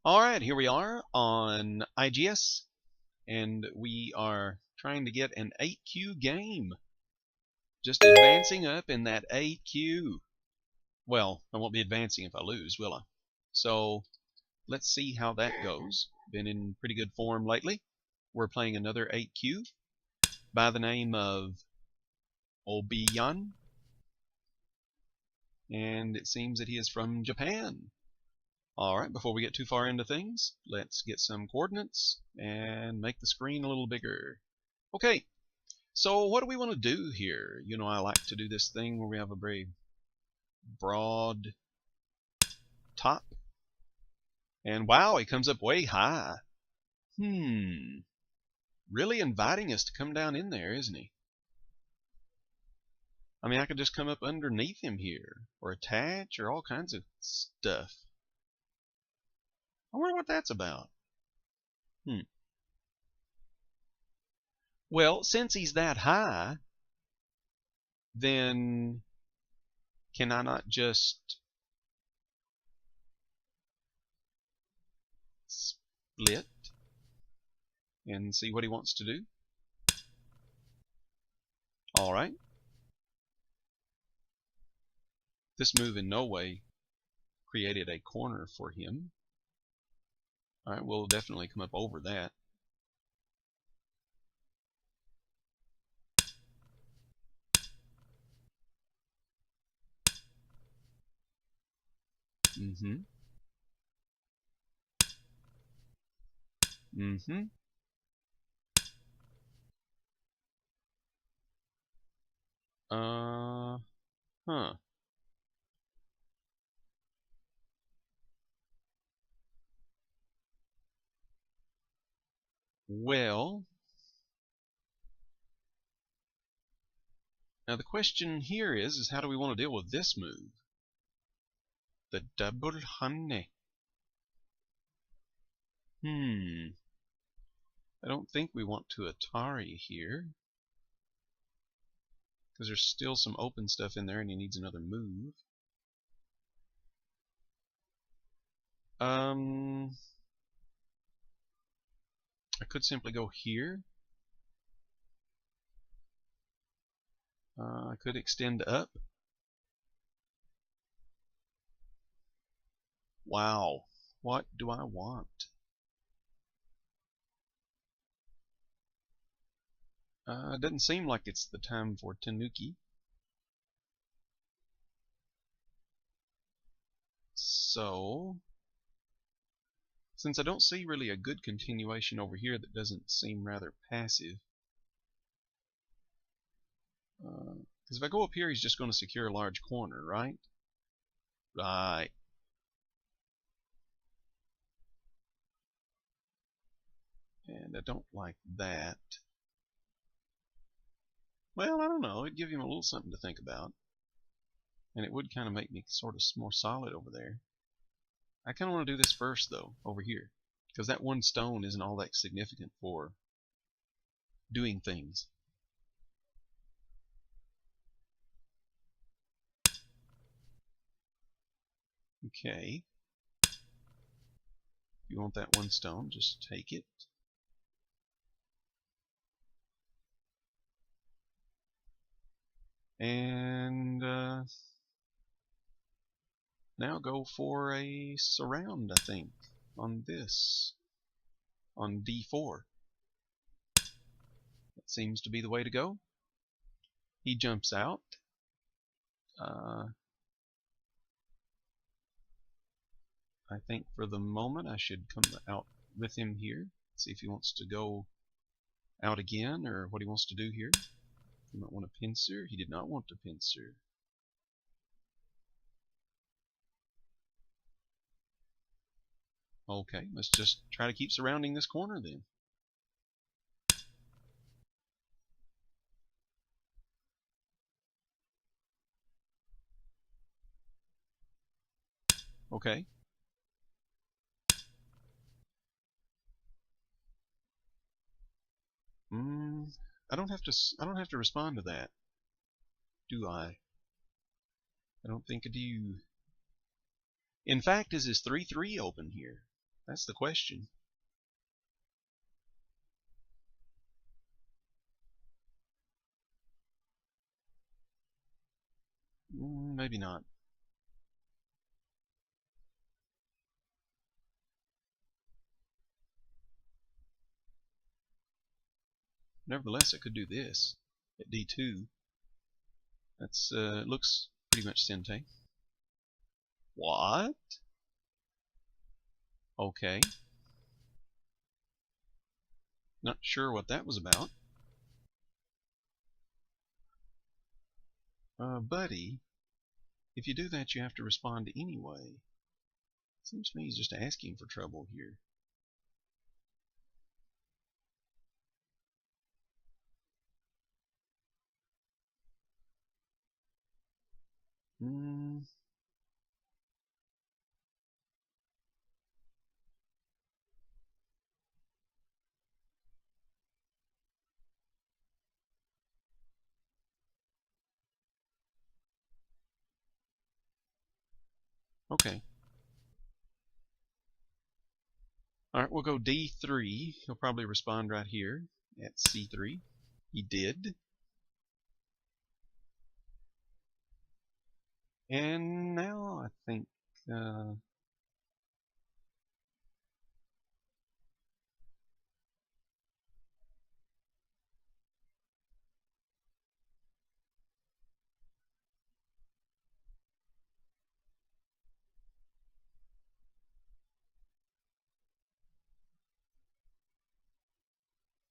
Alright, here we are on IGS, and we are trying to get an 8Q game. Just advancing up in that 8Q. Well, I won't be advancing if I lose, will I? So, let's see how that goes. Been in pretty good form lately. We're playing another 8Q by the name of Obiyan. And it seems that he is from Japan. Alright, before we get too far into things, let's get some coordinates and make the screen a little bigger. Okay, so what do we want to do here? You know, I like to do this thing where we have a very broad top. And wow, he comes up way high. Really inviting us to come down in there, isn't he? I mean, I could just come up underneath him here, or attach, or all kinds of stuff. I wonder what that's about. Well, since he's that high, then can I not just split and see what he wants to do? All right. This move in no way created a corner for him. All right, we'll definitely come up over that. Huh. Well, now the question here is how do we want to deal with this move? The double honey. I don't think we want to Atari here, because there's still some open stuff in there and he needs another move. I could simply go here. I could extend up. Wow, what do I want? It doesn't seem like it's the time for Tanuki. So, since I don't see really a good continuation over here that doesn't seem rather passive, because if I go up here, he's just going to secure a large corner, right? Right. And I don't like that. Well, I don't know. It'd give him a little something to think about. And it would kind of make me sort of more solid over there. I kind of want to do this first, though, over here. Because that one stone isn't all that significant for doing things. Okay. If you want that one stone, just take it. And now go for a surround, I think, on this, on D4. That seems to be the way to go. He jumps out. I think for the moment I should come out with him here. See if he wants to go out again or what he wants to do here. He might want a pincer. He did not want a pincer. Okay, let's just try to keep surrounding this corner then. Okay. I don't have to respond to that, do I? I don't think I do. In fact, is his 3-3 open here? That's the question. Maybe not. Nevertheless, I could do this at D2. That's looks pretty much Sente. What? Okay. Not sure what that was about. Buddy, if you do that, you have to respond anyway. Seems to me he's just asking for trouble here. Hmm. Okay. All right, we'll go D3. He'll probably respond right here at C3. He did. And now I think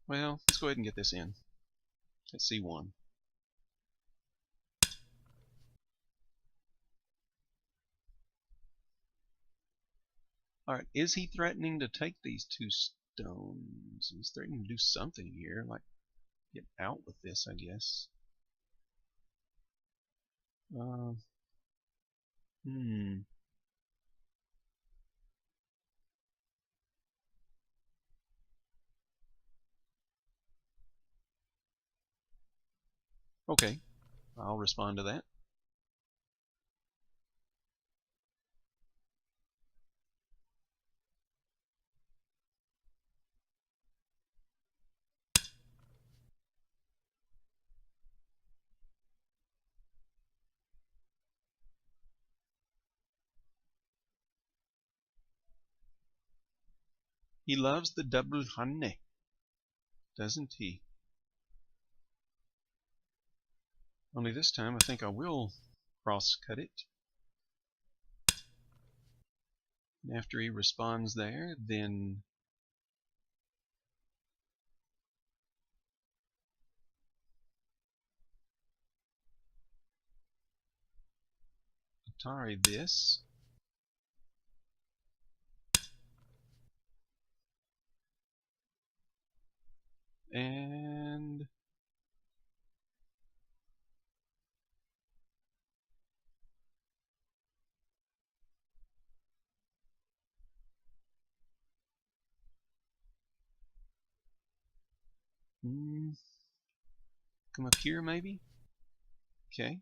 well, let's go ahead and get this in. Let's C1. All right, is he threatening to take these 2 stones? He's threatening to do something here, like get out with this, I guess. Uh, hmm. Okay, I'll respond to that. He loves the double honey, doesn't he? Only this time I think I will cross-cut it. And after he responds there, then Atari this. And come up here maybe? Okay.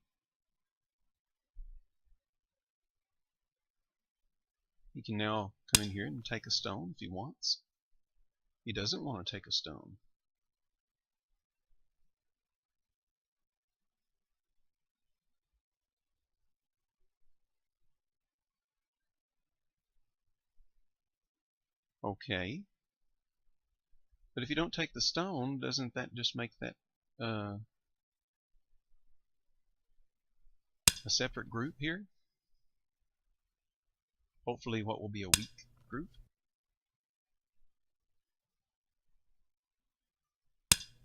He can now come in here and take a stone if he wants. He doesn't want to take a stone. Okay. But if you don't take the stone, doesn't that just make that a separate group here? Hopefully what will be a weak group.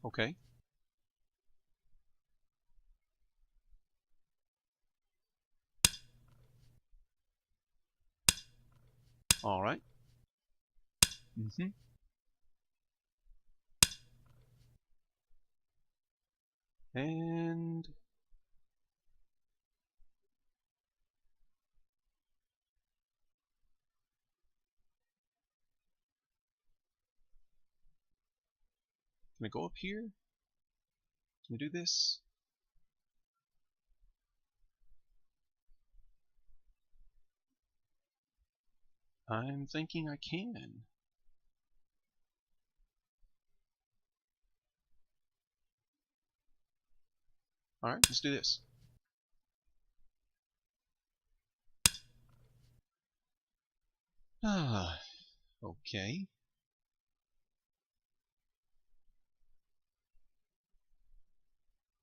Okay. All right. And can I go up here? Can I do this? I'm thinking I can. Alright, let's do this. Ah, okay.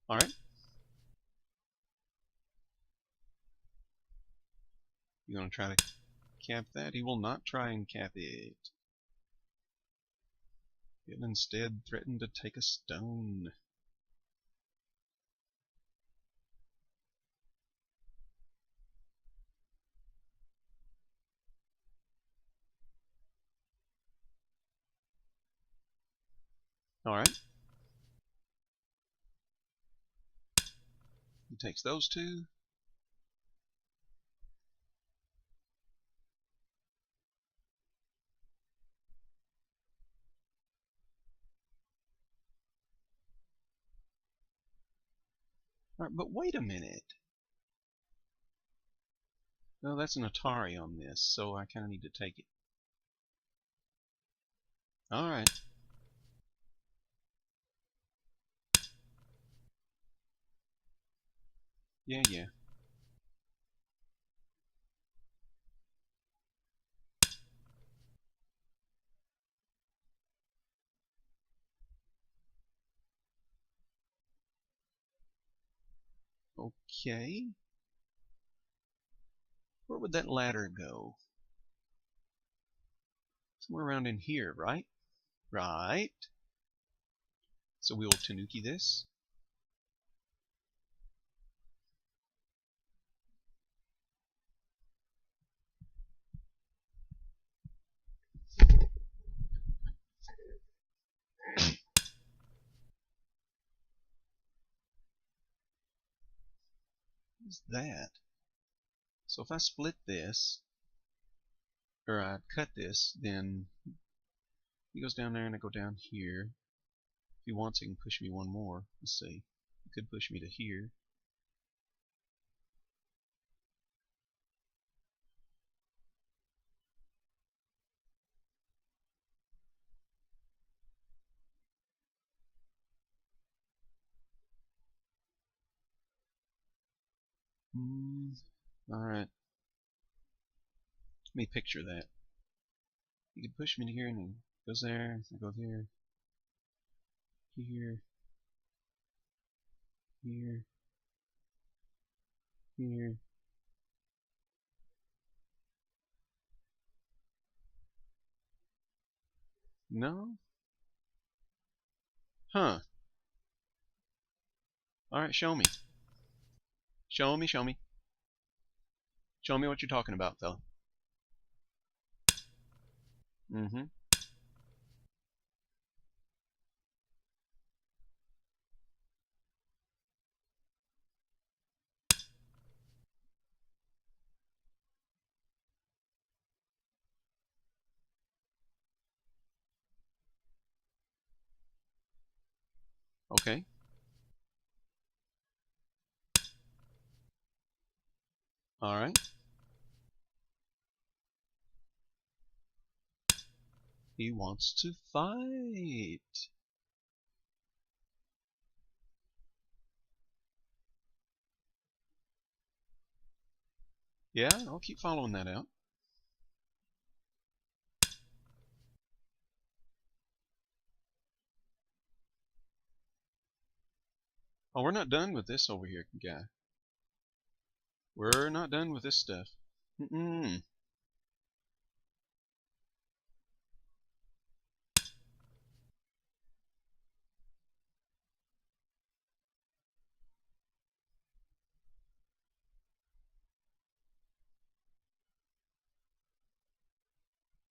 Alright. You gonna try to cap that? He will not try and cap it. He'll instead threaten to take a stone. Alright. He takes those two. Alright, but wait a minute. No, that's an Atari on this, so I kind of need to take it. Alright. Yeah, yeah. Okay. Where would that ladder go? Somewhere around in here, right? Right. So we will Tanuki this. What is that? So if I split this, or I cut this, then he goes down there and I go down here. If he wants, he can push me one more. Let's see. He could push me to here. Alright. Let me picture that. He could push me to here and then goes there. I go there. Here. Here. Here. No? Huh. Alright, show me. Show me, show me. Show me what you're talking about, fella. Mm-hmm. Okay. Alright. He wants to fight. Yeah, I'll keep following that out. Oh, we're not done with this over here, guy. We're not done with this stuff. Mm-mm.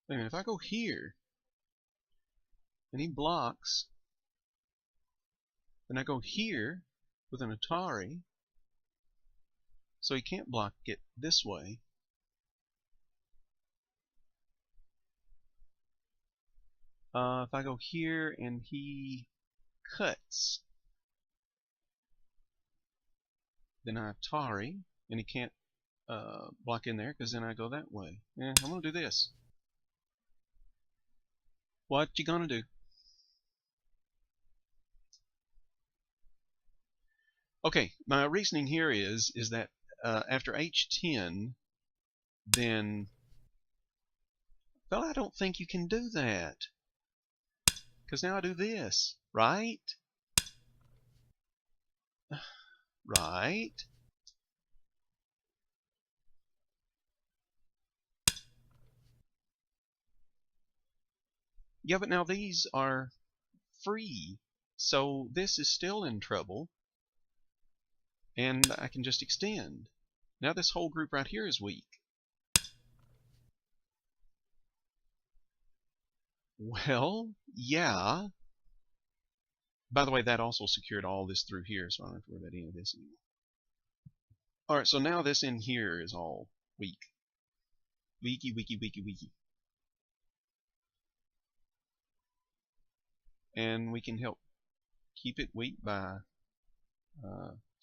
Wait a minute, if I go here, and he blocks, then I go here with an Atari, so he can't block it this way. If I go here and he cuts, then I Atari, and he can't block in there because then I go that way. Yeah, I'm gonna do this. What you gonna do? Okay, my reasoning here is that after h10, then, well, I don't think you can do that. Because now I do this, right? Right. Yeah, but now these are free. So this is still in trouble. And I can just extend. Now this whole group right here is weak. Well, yeah. By the way, that also secured all this through here, so I don't have to worry about any of this anymore. Alright, so now this in here is all weak. Weaky, weaky, weaky, weaky. And we can help keep it weak by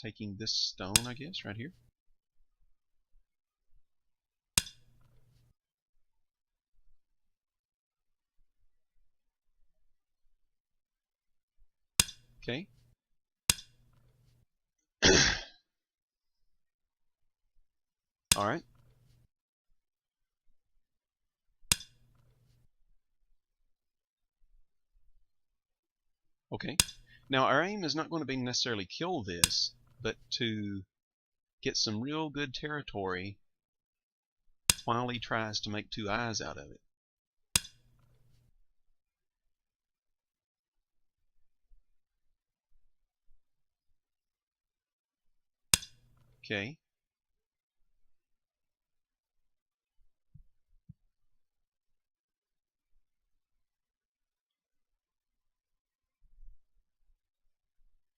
taking this stone, I guess, right here. Okay. Alright. Okay. Now our aim is not going to be necessarily kill this, but to get some real good territory while he tries to make two eyes out of it. Okay.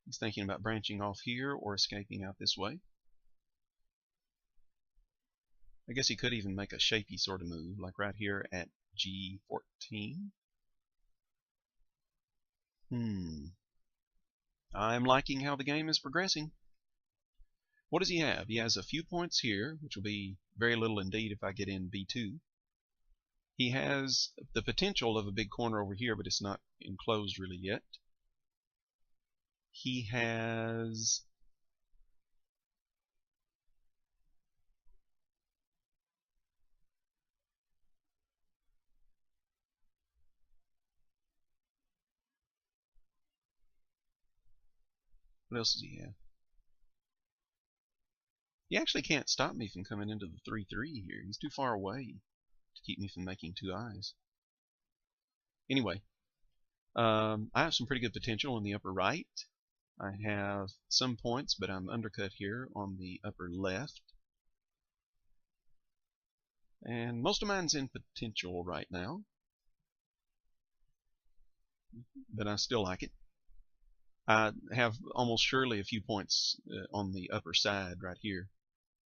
He's thinking about branching off here or escaping out this way. I guess he could even make a shapey sort of move, like right here at G14. I'm liking how the game is progressing. What does he have? He has a few points here, which will be very little indeed if I get in B2. He has the potential of a big corner over here, but it's not enclosed really yet. He has what else does he have? He actually can't stop me from coming into the 3-3 here. He's too far away to keep me from making two eyes. Anyway, I have some pretty good potential in the upper right. I have some points, but I'm undercut here on the upper left. And most of mine's in potential right now, but I still like it. I have almost surely a few points on the upper side right here.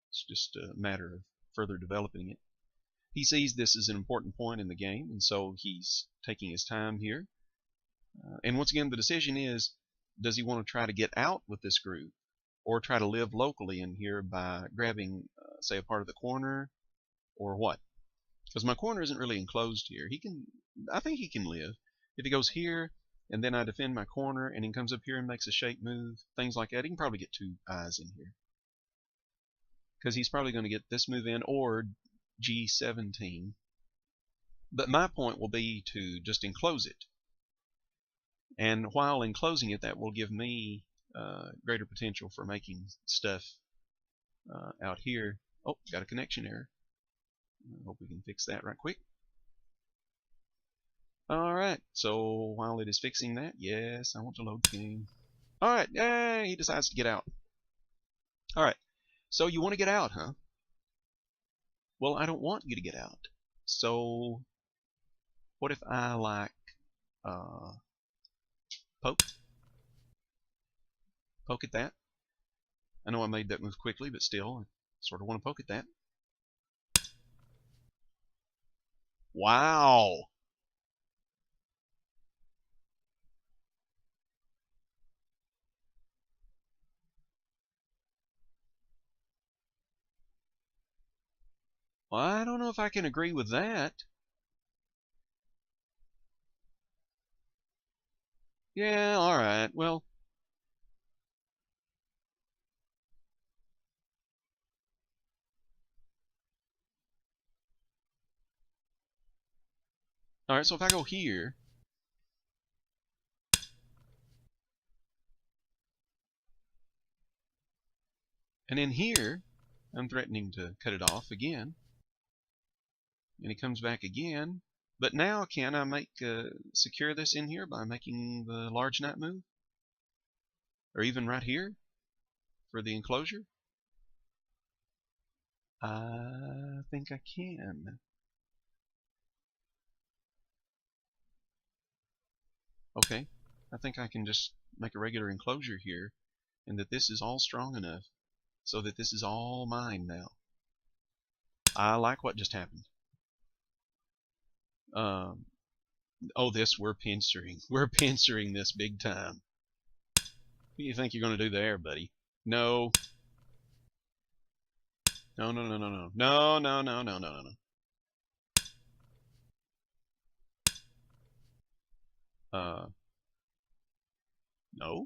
It's just a matter of further developing it. He sees this as an important point in the game, and so he's taking his time here. And once again, the decision is, does he want to try to get out with this group, or try to live locally in here by grabbing, say, a part of the corner, or what? Because my corner isn't really enclosed here. I think he can live. If he goes here, and then I defend my corner, and he comes up here and makes a shape move, things like that, he can probably get two eyes in here. Because he's probably going to get this move in, or G17. But my point will be to just enclose it. And while enclosing it, that will give me greater potential for making stuff out here. Oh, got a connection error. I hope we can fix that right quick. Alright, so while it is fixing that, yes, I want to load the game. Alright, yay, he decides to get out. Alright, so you want to get out, huh? Well, I don't want you to get out. So, what if I, like, poke? Poke at that? I know I made that move quickly, but still, I sort of want to poke at that. Wow! Well, I don't know if I can agree with that. Yeah, all right. Well, all right. So if I go here, and in here, I'm threatening to cut it off again, and he comes back again. But now, can I make secure this in here by making the large knight move, or even right here for the enclosure? I think I can. Okay, I think I can just make a regular enclosure here, and that this is all strong enough so that this is all mine now. I like what just happened. Um, oh, we're pincering. We're pincering this big time. What do you think you're going to do there, buddy? No. No, no, no, no, no. No, no, no, no, no, no, no. Uh, no.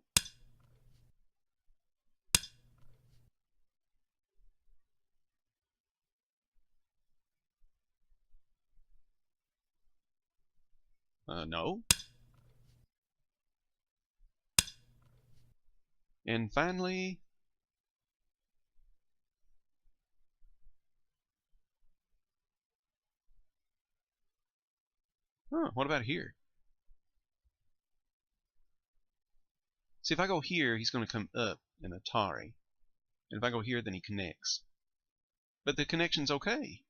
No. And finally, what about here? See, if I go here, he's going to come up in Atari. And if I go here, then he connects. But the connection's okay.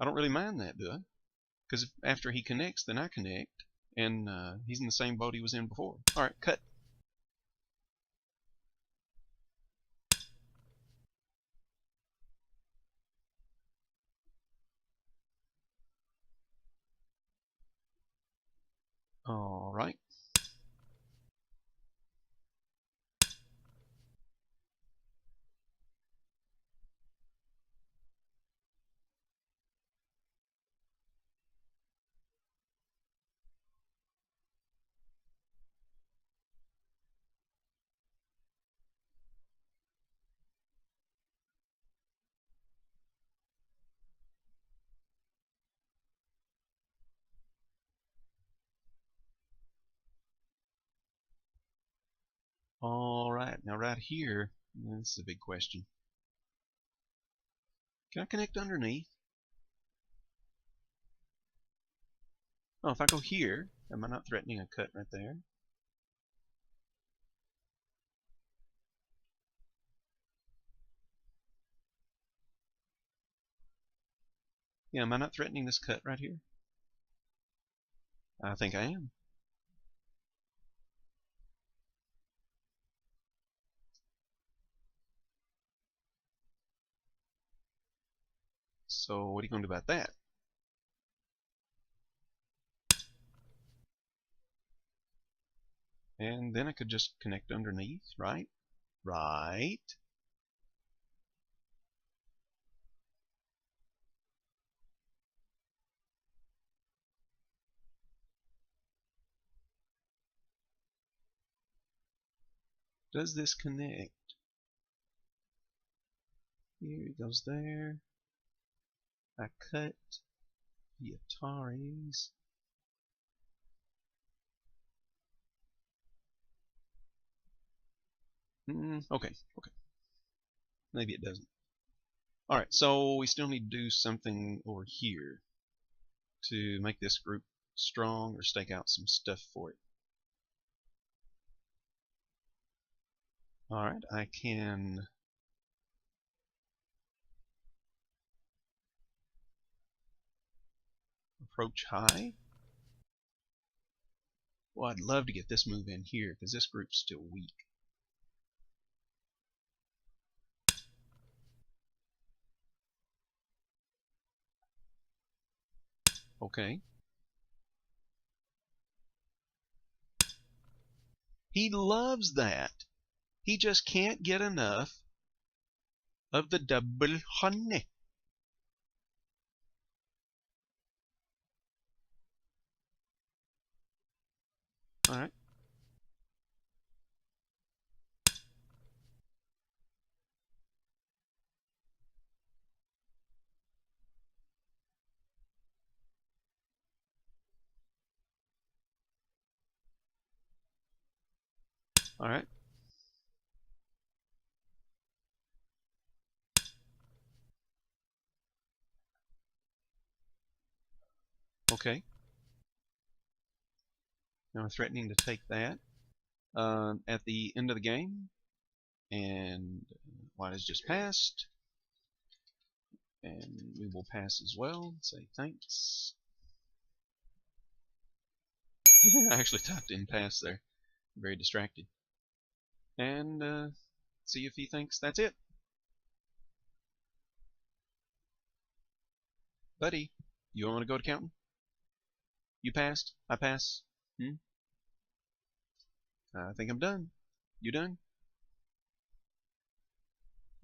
I don't really mind that, do I? Because after he connects, then I connect. And he's in the same boat he was in before. All right, cut. All right. All right. Now right here, this is a big question. Can I connect underneath? Oh, if I go here, am I not threatening a cut right there? Yeah, am I not threatening this cut right here? I think I am. So what are you going to do about that? And then I could just connect underneath, right? Right. Does this connect? Here it goes there. I cut the Ataris. Okay, okay. Maybe it doesn't. All right, so we still need to do something over here to make this group strong or stake out some stuff for it. All right, I can approach high. Well, I'd love to get this move in here because this group's still weak. Okay. He loves that. He just can't get enough of the double honey. All right. All right. Okay. Now we're threatening to take that at the end of the game, and white has just passed, and we will pass as well. Say thanks. I actually typed in pass there. Very distracted. And see if he thinks that's it. Buddy, you want to go to counting? You passed? I pass? I think I'm done. You done?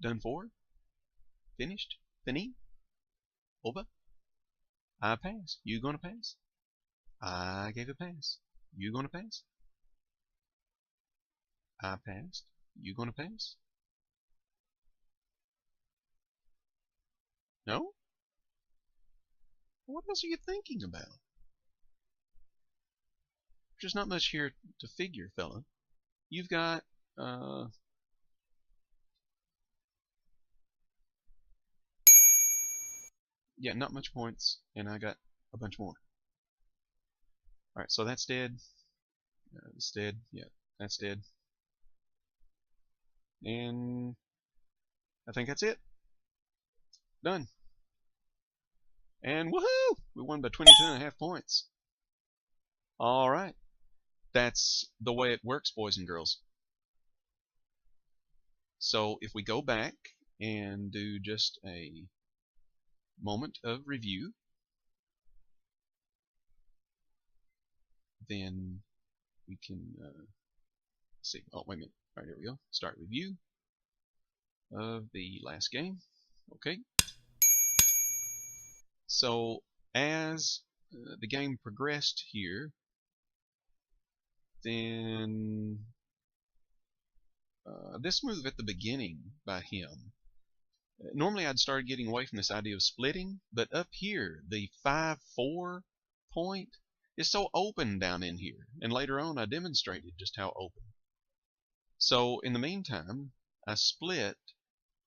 Done for? Finished? Fini? Over? I pass. You gonna pass? I gave a pass. You gonna pass? I passed. You gonna pass? No? What else are you thinking about? There's not much here to figure, fella. You've got, yeah, not much points, and I got a bunch more. Alright, so that's dead. That's dead. Yeah, that's dead. And I think that's it. Done. And woohoo! We won by 22.5 points. Alright. That's the way it works, boys and girls. So if we go back and do just a moment of review, then we can see. Oh, wait a minute. All right, here we go. Start review of the last game. Okay. So as the game progressed here, then this move at the beginning by him, normally I'd start getting away from this idea of splitting, but up here, the 5-4 point is so open down in here, and later on I demonstrated just how open. So in the meantime, I split,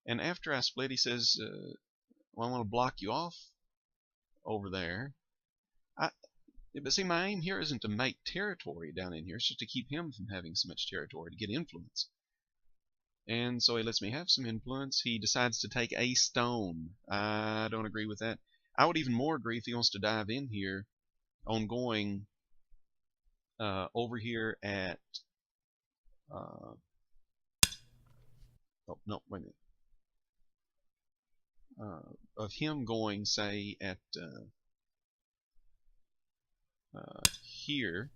and after I split, he says, well, I want to block you off over there. But see, my aim here isn't to make territory down in here, it's just to keep him from having so much territory, to get influence. And so he lets me have some influence. He decides to take a stone. I don't agree with that. I would even more agree if he wants to dive in here on going over here at oh no, wait a minute, of him going, say, at here,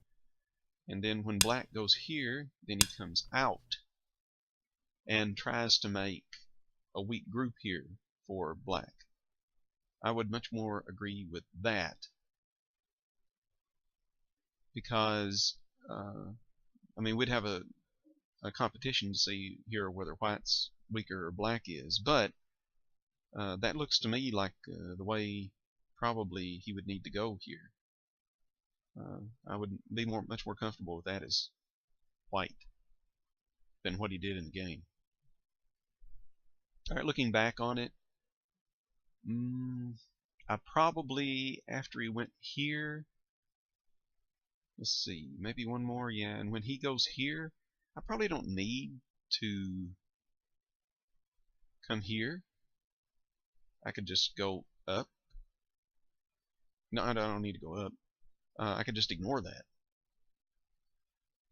and then when black goes here, then he comes out and tries to make a weak group here for black. I would much more agree with that, because I mean, we'd have a competition to see here whether white's weaker or black is, but that looks to me like the way probably he would need to go here. I would be much more comfortable with that as white than what he did in the game. All right, looking back on it, I probably, after he went here, let's see, maybe one more, yeah, and when he goes here, I probably don't need to come here. I could just go up. No, I don't need to go up. I could just ignore that.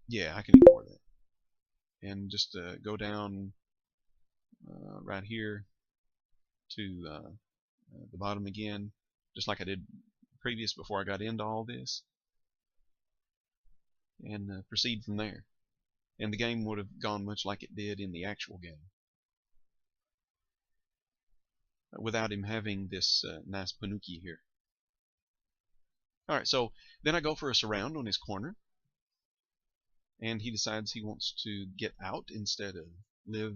Yeah, I can ignore that. And just go down right here to the bottom again, just like I did previous before I got into all this, and proceed from there. And the game would have gone much like it did in the actual game, without him having this nice panuki here. Alright, so then I go for a surround on his corner, and he decides he wants to get out instead of live.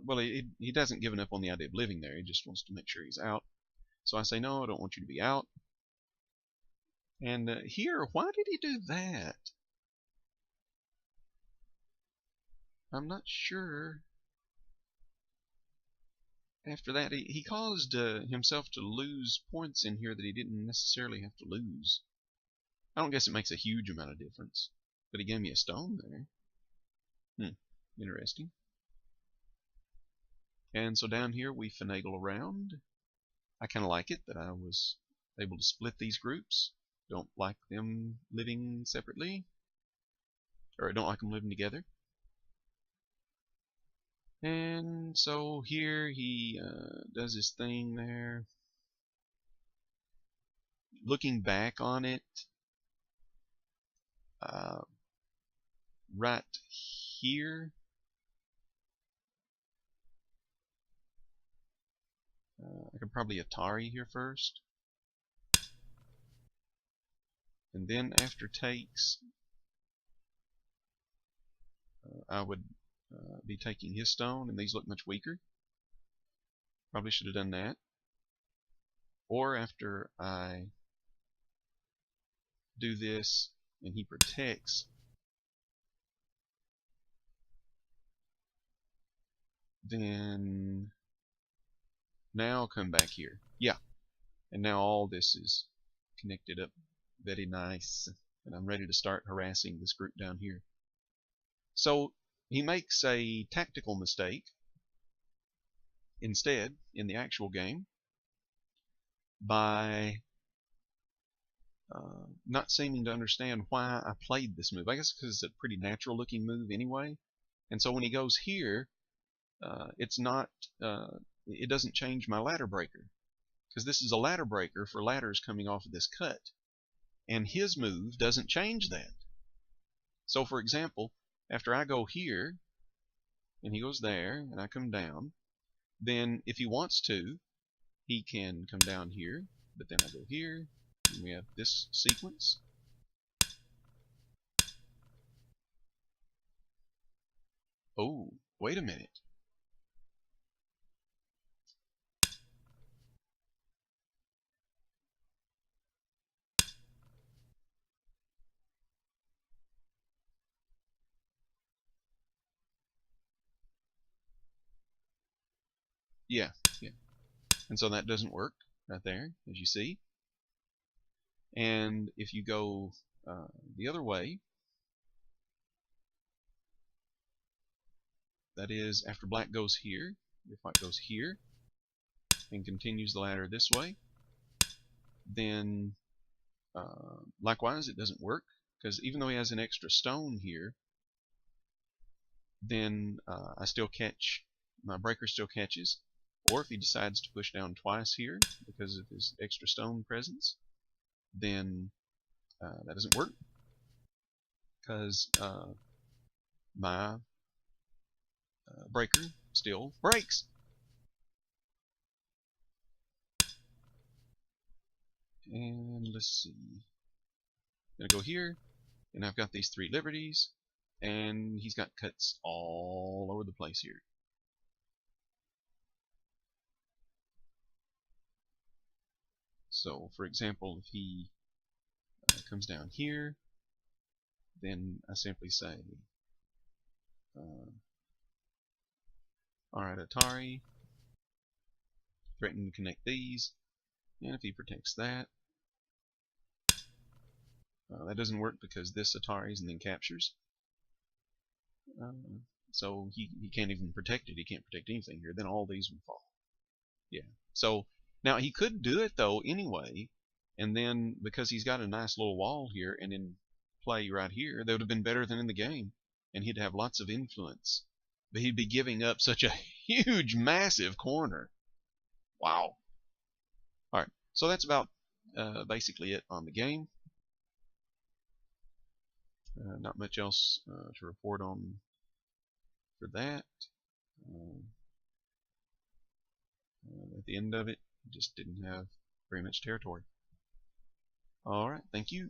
Well, he doesn't give up on the idea of living there. He just wants to make sure he's out. So I say, no, I don't want you to be out. And here, why did he do that? I'm not sure. After that, he caused himself to lose points in here that he didn't necessarily have to lose. I don't guess it makes a huge amount of difference. But he gave me a stone there. Interesting. And so down here we finagle around. I kind of like it that I was able to split these groups. Don't like them living separately. Or I don't like them living together. And so here he does his thing there. Looking back on it, right here, I could probably Atari here first. And then after takes, I would be taking his stone, and these look much weaker. Probably should have done that. Or after I do this and he protects, then now come back here. Yeah, and now all this is connected up very nice, and I'm ready to start harassing this group down here. So he makes a tactical mistake instead in the actual game by not seeming to understand why I played this move. I guess because it's a pretty natural looking move anyway. And so when he goes here, it's not, it doesn't change my ladder breaker, because this is a ladder breaker for ladders coming off of this cut. And his move doesn't change that. So for example, after I go here, and he goes there, and I come down, then if he wants to, he can come down here, but then I go here, and we have this sequence. Oh, wait a minute. Yeah. And so that doesn't work right there, as you see. And if you go the other way, that is, after black goes here, if white goes here, and continues the ladder this way, then likewise it doesn't work, because even though he has an extra stone here, then I still catch, my breaker still catches. Or if he decides to push down twice here because of his extra stone presence, then that doesn't work, because my breaker still breaks. And let's see, I'm gonna go here, and I've got these 3 liberties, and he's got cuts all over the place here. So for example, if he comes down here, then I simply say, alright Atari, threaten to connect these, and if he protects that, that doesn't work because this Atari's and then captures. So he can't even protect it. He can't protect anything here. Then all these would fall. Yeah. So now he could do it though anyway, and then because he's got a nice little wall here and in play right here, that would have been better than in the game, and he'd have lots of influence. But he'd be giving up such a huge, massive corner. Wow. All right. So that's about basically it on the game. Not much else to report on for that. At the end of it, just didn't have very much territory. All right, thank you.